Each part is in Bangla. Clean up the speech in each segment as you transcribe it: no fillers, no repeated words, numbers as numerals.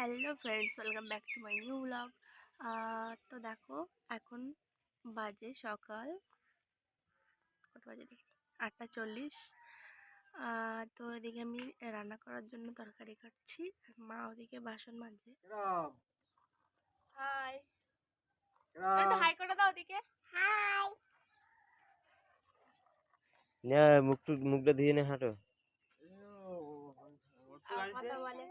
Hello friends, welcome back to my new blog. তো দেখো, এখন বাজে সকাল কত বাজে দেখি 8:40। তো এদিকে আমি রান্না করার জন্য তরকারি কাটছি, আর মা ওদিকে বাসন মাজছে। হাই, হাই করে দাও ওদিকে। হাই, না মুখটা দিয়ে নে, হাঁটো। কথা বলে।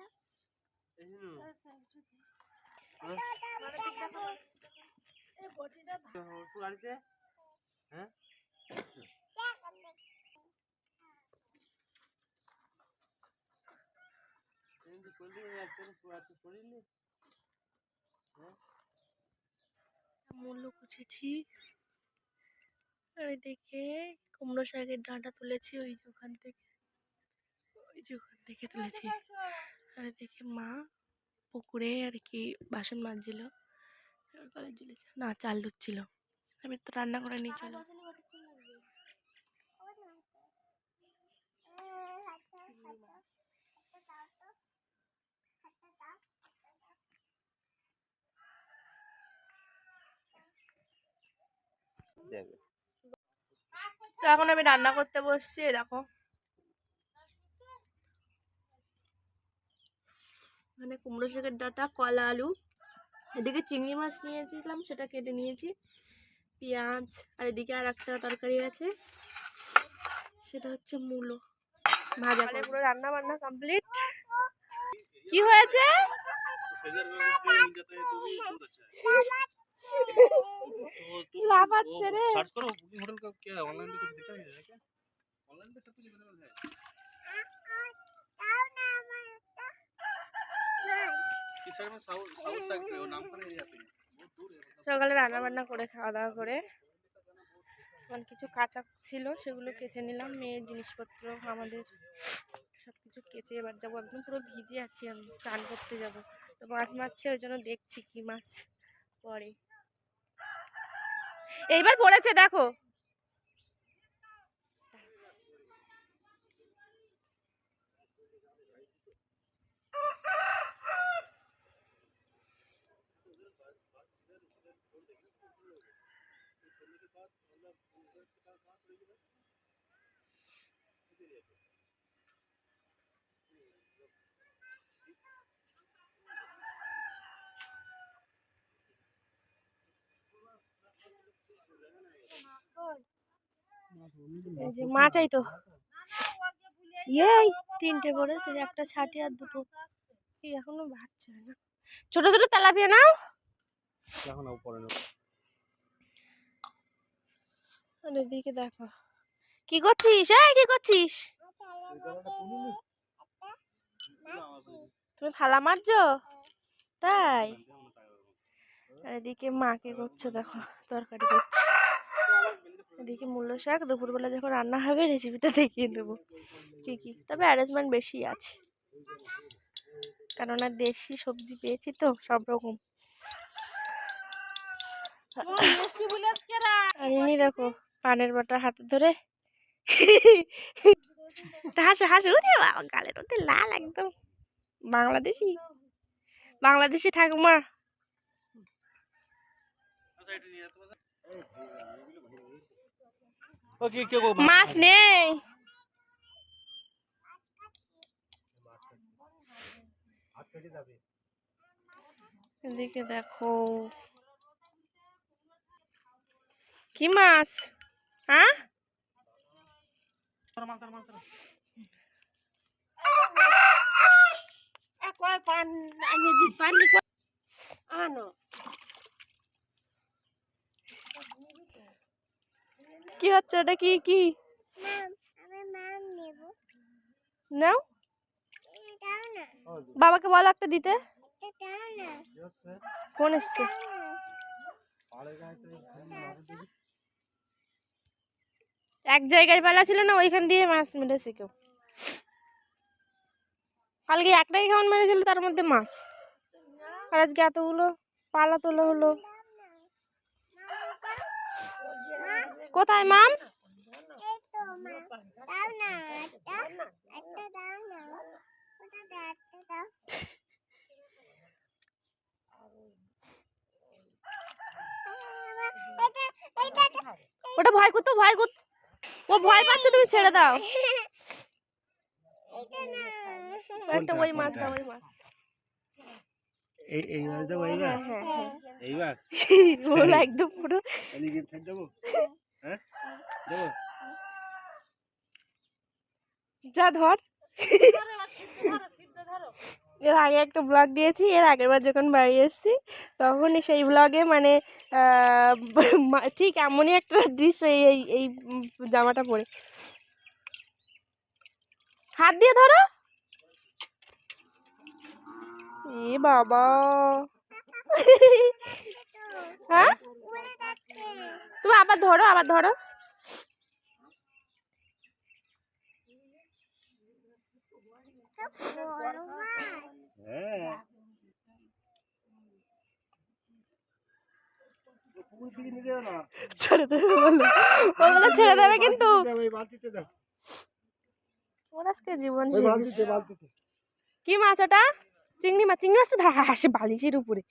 মূল্য কুচেছি, আর এদিকে কুমড়ো শাকের ডাঁটা তুলেছি, ওই যে ওখান থেকে তুলেছি। আর এদিকে মা পুকুরে আর কি বাসন মাজছিল, কলে ঝুলেছে না, চাল ধুচ্ছিল। আমি তো রান্না করে নিয়ে চলে তো এখন আমি রান্না করতে বসছি। দেখো, মানে কুমড়ো শাকের ডাঁটা, কলা, আলু, এদিকে চিংড়ি মাছ নিয়েছিলাম, সেটা কেটে নিয়েছি, পেঁয়াজ, আর এদিকে আর একটা তরকারি আছে, সেটা হচ্ছে মূলো ভাজা। পুরো রান্না বান্না কমপ্লিট। কি হয়েছে? লাফাচ্ছে রে। সার্চ করো বুকিং হোটেল का क्या ऑनलाइन पे कुछ दिखा है क्या? ऑनलाइन पे सब कुछ अवेलेबल है। किसर में साउथ साइड पे वो नाम पर एरिया पे बहुत दूर है। সকালে রান্না বান্না করে খাওয়া দাওয়া করে মানে কিছু কাঁচা ছিল, সেগুলো কেচে নিলাম। মেয়ের জিনিসপত্র আমাদের সব কিছু কেচে এবার যাবো। একদম পুরো ভিজে আছি, আমি চান করতে যাব। তো মাছ মারছে, ওই জন্য দেখছি কি মাছ পরে। এইবার পড়েছে দেখো। এই যে মাছ, এই তো এই তিনটে পড়েছে, একটা ছাটি আর দুটো এখনো বাচ্চা না। ছোট ছোট তেলাপিয়া নাও। এদিকে দেখো কি করছিস, কি করছিস? তুমি থালা মাজছো তাই? আর এদিকে মাকে করছে, দেখো তরকারি করছে। এদিকে মূল্য শাক, দুপুরবেলা যখন রান্না হবে রেসিপিটা দেখিয়ে দেবো কি কি। তবে অ্যারেঞ্জমেন্ট বেশি আছে, কেননা দেশি সবজি পেয়েছি তো সব রকম। আর ইনি দেখো পানের বাটা হাতে ধরে হাসু হাসু, রে বাবা, গালের মধ্যে লাল একদম বাংলাদেশি ঠাকুমা। মাছ নেই, এদিকে দেখো কি মাছ। হ্যাঁ, কি হচ্ছে ওটা? কি কি নাও, বাবাকে বলো একটা দিতে। ফোন এসছে। এক জায়গায় পালা ছিল না, ওইখান দিয়ে মাছ মেরেছে কেউ। কালকে একটাই কেমন মেরেছিল, তার মধ্যে মাছ। আর আজকে এতগুলো পালা তোলা হলো। কোথায় মাম? ও ভয় পাচ্ছে, তুমি ছেড়ে দাও। একটা ওই মাছ দাও, ওই মাছ। এই মাছ দেবো, এইবার এইবার ওরা একদম পুরো দেবো, হ্যাঁ দেবো। যা ধর। এর আগে একটা ব্লগ দিয়েছি, এর আগের বার যখন বাড়ি এসেছি তখন সেই ব্লগে মানে ঠিক এমনই একটা দৃশ্য, এই এই জামাটা পরে। হাত দিয়ে ধরো। এ বাবা, হ্যাঁ তুমি আবার ধরো, আবার ধরো। ছেড়ে দেবে বলো, ওগুলো ছেড়ে দেবে কিন্তু। ওর আজকে জীবন কি মাছ ওটা? চিংড়ি মাছ। চিংড়ি মাছ তো হাসে বালিশের উপরে।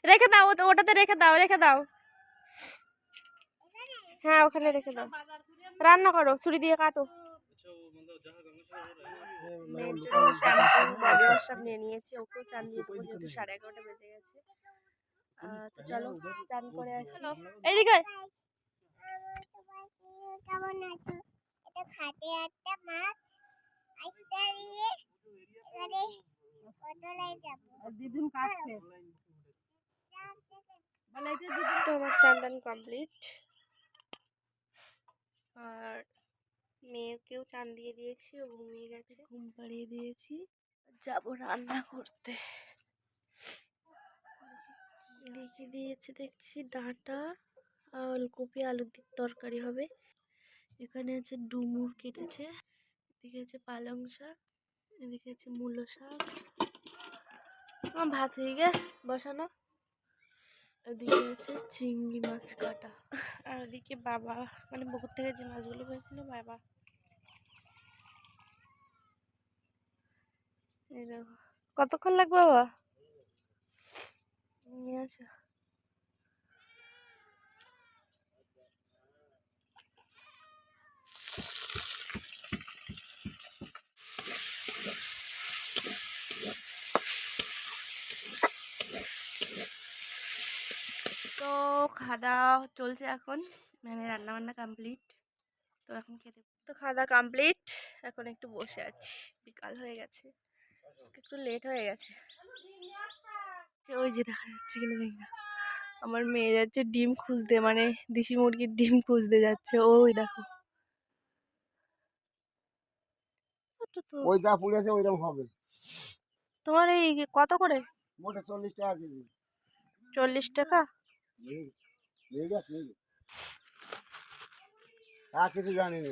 রেখে দাও, ওটাতে রেখে দাও, রেখে দাও। হ্যাঁ ওখানে রেখে দাও, রান্না করো, ছুরি দিয়ে কাটো। সব নিয়ে নিয়েছি, ওকেও চান দিয়ে দেবো যেহেতু 11:30 বেজে গেছে। তো চলো চান করে আসি। এইদিকে কেমন আছো? এটা খাটে একটা মাছ আইসা দিয়ে এবারে বদলাই যাব দিদিন কাটছে তো আমার চান কমপ্লিট, আর মেয়েকেও চান দিয়ে দিয়েছি, ও ঘুমিয়ে গেছে, ঘুম পাড়িয়ে দিয়েছি। যাব রান্না করতে। রেখে দিয়েছে দেখছি ডাঁটা, ওলকপি আলুর তরকারি হবে। এখানে আছে ডুমুর কেটেছে, এদিকে আছে পালং শাক, এদিকে আছে মূলো শাক। আমার ভাত হয়ে গে বসানো। ওদিকে আছে চিংড়ি মাছ কাটা, আর ওদিকে বাবা মানে পুকুর থেকে যে মাছগুলো হয়েছিল বাবা। এই দেখো, কতক্ষণ লাগবে বাবা নিয়ে আসো। তো খাওয়া দাওয়া চলছে এখন, মানে রান্না বান্না কমপ্লিট। তো এখন খেতে, তো খাওয়া দাওয়া কমপ্লিট, এখন একটু বসে আছি, বিকাল হয়ে গেছে, একটু লেট হয়ে গেছে। ওই যে দেখা যাচ্ছে কিনা দেখি না, আমার মেয়ে যাচ্ছে ডিম খুঁজতে, মানে দেশি মুরগির ডিম খুঁজতে যাচ্ছে। ওই দেখো, ওই যা পুড়ে আছে ওইরকম হবে। তোমার এই কত করে? মোটা 40 টাকা কেজি। 40 টাকা? কিছু জানি না।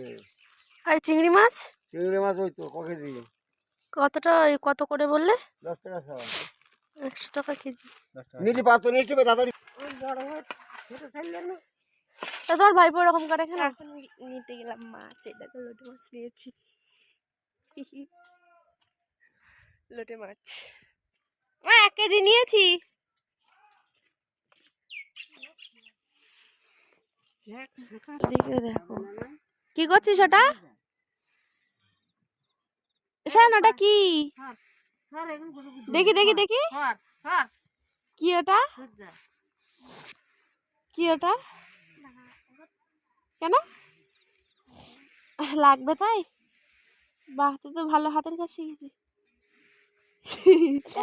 আর চিংড়ি মাছ? চিংড়ি মাছ ওই তো ক কেজি? কতটা, কত করে বললে? 10 টাকা সব। 100 টাকা কেজি। নিলি পাতো নিয়ে যাবে তাড়াতাড়ি। তা তোর ভাইপো এরকম করে কেন? এখন নিতে গেলাম মাছ, এই দেখো লোটে মাছ নিয়েছি। লোটে মাছ 1 কেজি নিয়েছি। দেখো কি করছিস ওটা? ওটা কি? দেখি দেখি দেখি, কি ওটা? কি ওটা? কেন লাগবে তাই? বাহ, তুই তো ভালো হাতের কাজ শিখেছিস।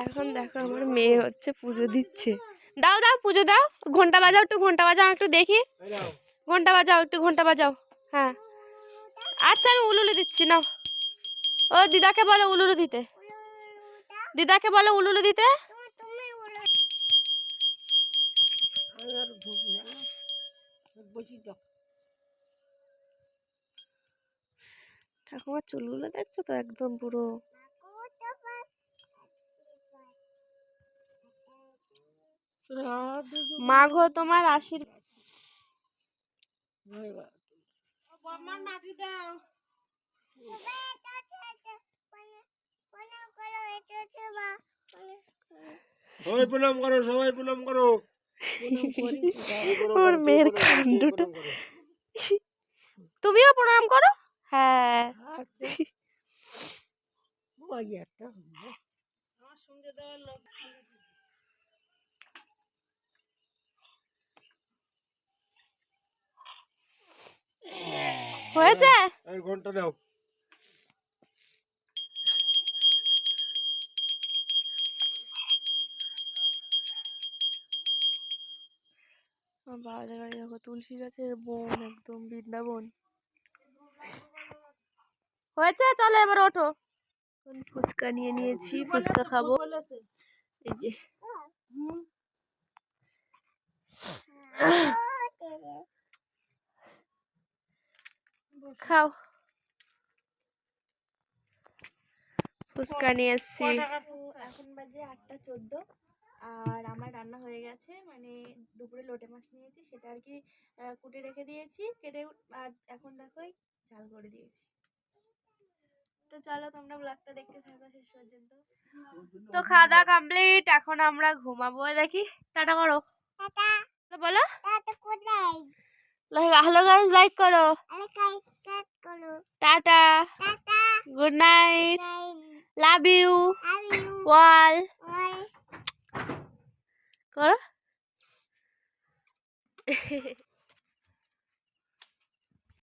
এখন দেখো আমার মেয়ে হচ্ছে পুজো দিচ্ছে। দাও দাও পুজো দাও, ঘন্টা বাজাও, একটু ঘন্টা বাজাও, একটু দেখি। ঘন্টা বাজাও, একটু ঘন্টা বাজাও। হ্যাঁ আচ্ছা, আমি উলুলু দিচ্ছি না। ও দিদাকে বলো উলুলু দিতে, দিদাকে বলো উলুলু দিতে। ঠাকুমার চুলগুলো দেখছো তো একদম পুরো। মাঘো তোমার আশীর্বাদ। সবাই প্রণাম করো, সবাই প্রণাম করো। ওর মেয়ের কাণ্ডটা। তুমিও প্রণাম করো। হ্যাঁ হয়েছে। এই ঘন্টা দাও। আমার বাবাদের বাড়ি দেখো তুলসী গাছের বন, একদম বৃন্দাবন হয়েছে। চলো এবার ওঠো। ফুচকা নিয়ে নিয়েছি, ফুচকা খাবো। এই যে খাও, ফুচকা নিয়ে এসছি। এখন বাজে 8:14 আর আমার রান্না হয়ে গেছে। মানে দুপুরে লোটে মাছ নিয়েছি, সেটা আর কি কুটে রেখে দিয়েছি, কেটে। আর এখন দেখো ঝাল করে দিয়েছি। তো চলো তোমরা ব্লগটা দেখতে থাকো শেষ পর্যন্ত। তো খাওয়া দাওয়া কমপ্লিট, এখন আমরা ঘুমাবো। দেখি টাটা করো, বলো হ্যালো গাইস, লাইক করো, tata, good night, love you ওয়াল করো।